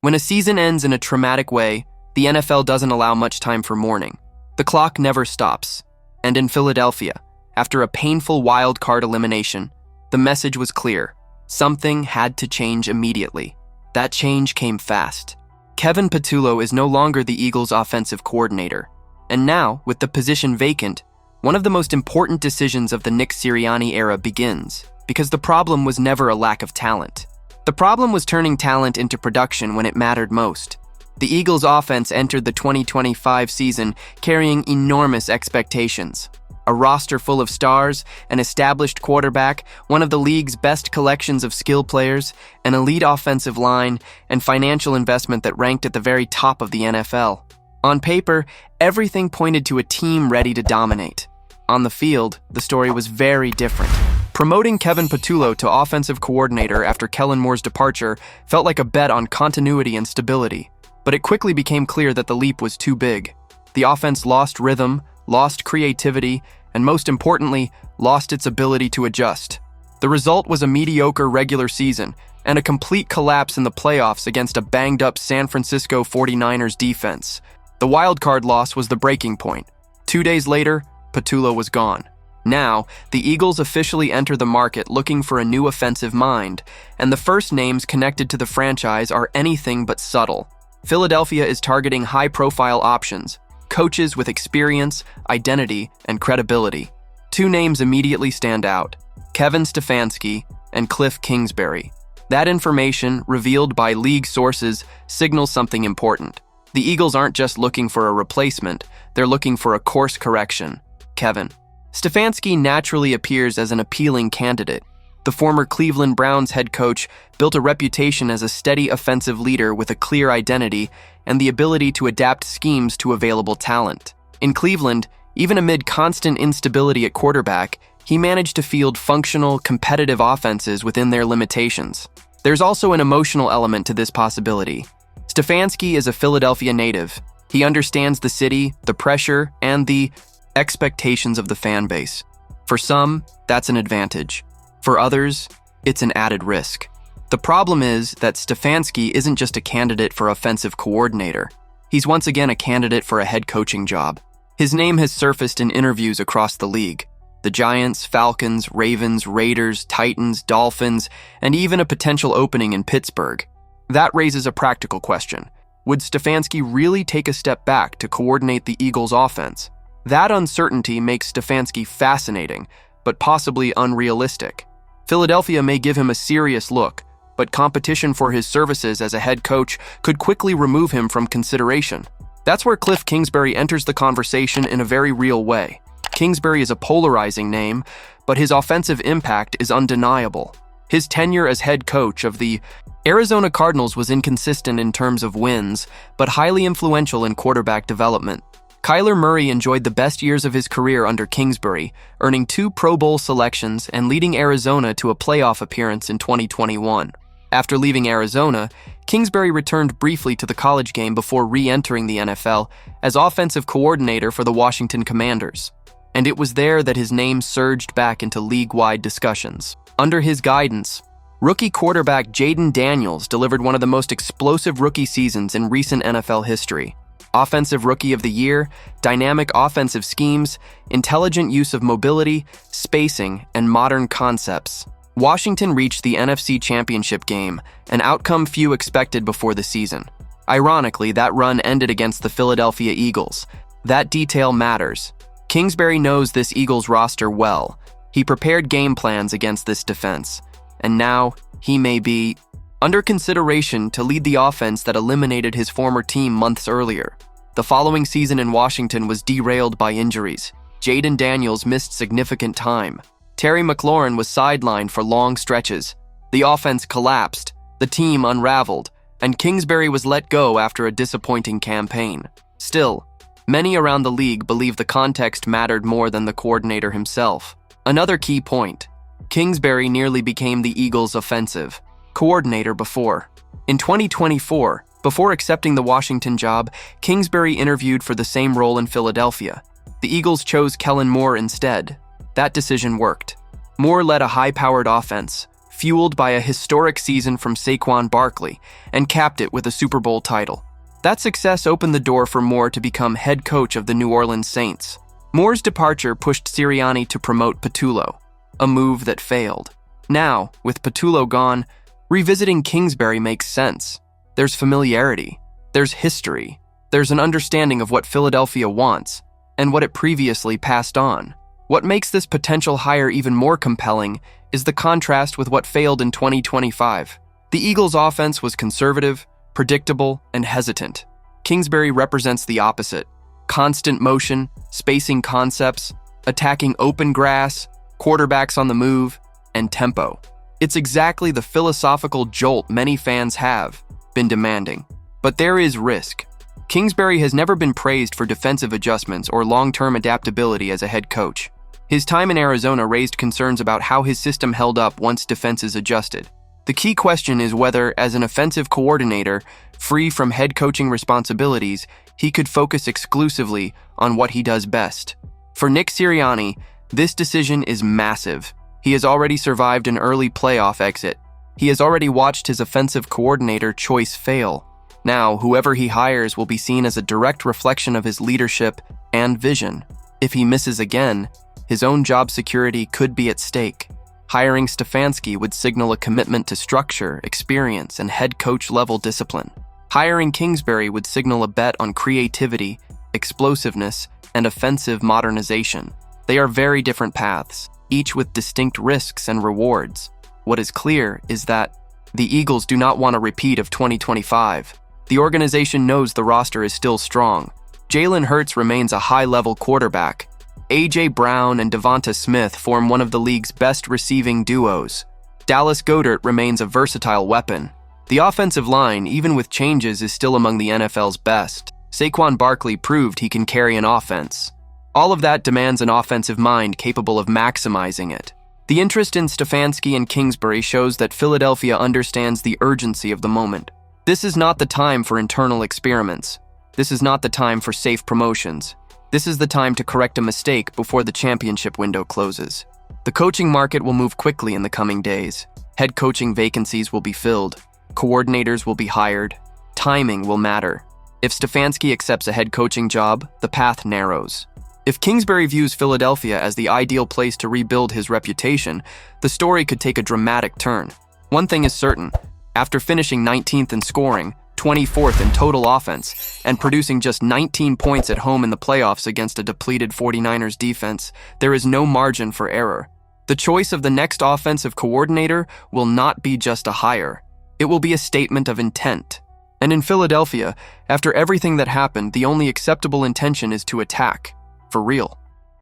When a season ends in a traumatic way, the NFL doesn't allow much time for mourning. The clock never stops. And in Philadelphia, after a painful wild card elimination, the message was clear. Something had to change immediately. That change came fast. Kevin Patullo is no longer the Eagles' offensive coordinator. And now, with the position vacant, one of the most important decisions of the Nick Sirianni era begins, because the problem was never a lack of talent. The problem was turning talent into production when it mattered most. The Eagles' offense entered the 2025 season carrying enormous expectations. A roster full of stars, an established quarterback, one of the league's best collections of skill players, an elite offensive line, and financial investment that ranked at the very top of the NFL. On paper, everything pointed to a team ready to dominate. On the field, the story was very different. Promoting Kevin Patullo to offensive coordinator after Kellen Moore's departure felt like a bet on continuity and stability. But it quickly became clear that the leap was too big. The offense lost rhythm, lost creativity, and most importantly, lost its ability to adjust. The result was a mediocre regular season and a complete collapse in the playoffs against a banged-up San Francisco 49ers defense. The wildcard loss was the breaking point. 2 days later, Patullo was gone. Now, the Eagles officially enter the market looking for a new offensive mind, and the first names connected to the franchise are anything but subtle. Philadelphia is targeting high-profile options, coaches with experience, identity, and credibility. 2 names immediately stand out: Kevin Stefanski and Cliff Kingsbury. That information, revealed by league sources, signals something important. The Eagles aren't just looking for a replacement, they're looking for a course correction. Kevin Stefanski naturally appears as an appealing candidate. The former Cleveland Browns head coach built a reputation as a steady offensive leader with a clear identity and the ability to adapt schemes to available talent. In Cleveland, even amid constant instability at quarterback, he managed to field functional, competitive offenses within their limitations. There's also an emotional element to this possibility. Stefanski is a Philadelphia native. He understands the city, the pressure, and the expectations of the fan base. For some, that's an advantage. For others, it's an added risk. The problem is that Stefanski isn't just a candidate for offensive coordinator. He's once again a candidate for a head coaching job. His name has surfaced in interviews across the league. The Giants, Falcons, Ravens, Raiders, Titans, Dolphins, and even a potential opening in Pittsburgh. That raises a practical question. Would Stefanski really take a step back to coordinate the Eagles' offense? That uncertainty makes Stefanski fascinating, but possibly unrealistic. Philadelphia may give him a serious look, but competition for his services as a head coach could quickly remove him from consideration. That's where Cliff Kingsbury enters the conversation in a very real way. Kingsbury is a polarizing name, but his offensive impact is undeniable. His tenure as head coach of the Arizona Cardinals was inconsistent in terms of wins, but highly influential in quarterback development. Kyler Murray enjoyed the best years of his career under Kingsbury, earning 2 Pro Bowl selections and leading Arizona to a playoff appearance in 2021. After leaving Arizona, Kingsbury returned briefly to the college game before re-entering the NFL as offensive coordinator for the Washington Commanders. And it was there that his name surged back into league-wide discussions. Under his guidance, rookie quarterback Jayden Daniels delivered one of the most explosive rookie seasons in recent NFL history. Offensive Rookie of the Year, dynamic offensive schemes, intelligent use of mobility, spacing, and modern concepts. Washington reached the NFC Championship game, an outcome few expected before the season. Ironically, that run ended against the Philadelphia Eagles. That detail matters. Kingsbury knows this Eagles roster well. He prepared game plans against this defense, and now he may be under consideration to lead the offense that eliminated his former team months earlier. The following season in Washington was derailed by injuries. Jayden Daniels missed significant time. Terry McLaurin was sidelined for long stretches. The offense collapsed, the team unraveled, and Kingsbury was let go after a disappointing campaign. Still, many around the league believe the context mattered more than the coordinator himself. Another key point: Kingsbury nearly became the Eagles' offensive coordinator before. In 2024, before accepting the Washington job, Kingsbury interviewed for the same role in Philadelphia. The Eagles chose Kellen Moore instead. That decision worked. Moore led a high-powered offense, fueled by a historic season from Saquon Barkley, and capped it with a Super Bowl title. That success opened the door for Moore to become head coach of the New Orleans Saints. Moore's departure pushed Sirianni to promote Patullo, a move that failed. Now, with Patullo gone, revisiting Kingsbury makes sense. There's familiarity, there's history, there's an understanding of what Philadelphia wants and what it previously passed on. What makes this potential hire even more compelling is the contrast with what failed in 2025. The Eagles' offense was conservative, predictable, and hesitant. Kingsbury represents the opposite: constant motion, spacing concepts, attacking open grass, quarterbacks on the move, and tempo. It's exactly the philosophical jolt many fans have been demanding. But there is risk. Kingsbury has never been praised for defensive adjustments or long-term adaptability as a head coach. His time in Arizona raised concerns about how his system held up once defenses adjusted. The key question is whether, as an offensive coordinator, free from head coaching responsibilities, he could focus exclusively on what he does best. For Nick Sirianni, this decision is massive. He has already survived an early playoff exit. He has already watched his offensive coordinator choice fail. Now, whoever he hires will be seen as a direct reflection of his leadership and vision. If he misses again, his own job security could be at stake. Hiring Stefanski would signal a commitment to structure, experience, and head coach-level discipline. Hiring Kingsbury would signal a bet on creativity, explosiveness, and offensive modernization. They are very different paths, each with distinct risks and rewards. What is clear is that the Eagles do not want a repeat of 2025. The organization knows the roster is still strong. Jalen Hurts remains a high-level quarterback. A.J. Brown and Devonta Smith form one of the league's best receiving duos. Dallas Goedert remains a versatile weapon. The offensive line, even with changes, is still among the NFL's best. Saquon Barkley proved he can carry an offense. All of that demands an offensive mind capable of maximizing it. The interest in Stefanski and Kingsbury shows that Philadelphia understands the urgency of the moment. This is not the time for internal experiments. This is not the time for safe promotions. This is the time to correct a mistake before the championship window closes. The coaching market will move quickly in the coming days. Head coaching vacancies will be filled. Coordinators will be hired. Timing will matter. If Stefanski accepts a head coaching job, the path narrows. If Kingsbury views Philadelphia as the ideal place to rebuild his reputation, the story could take a dramatic turn. One thing is certain: after finishing 19th in scoring, 24th in total offense, and producing just 19 points at home in the playoffs against a depleted 49ers defense, there is no margin for error. The choice of the next offensive coordinator will not be just a hire. It will be a statement of intent. And in Philadelphia, after everything that happened, the only acceptable intention is to attack. For real.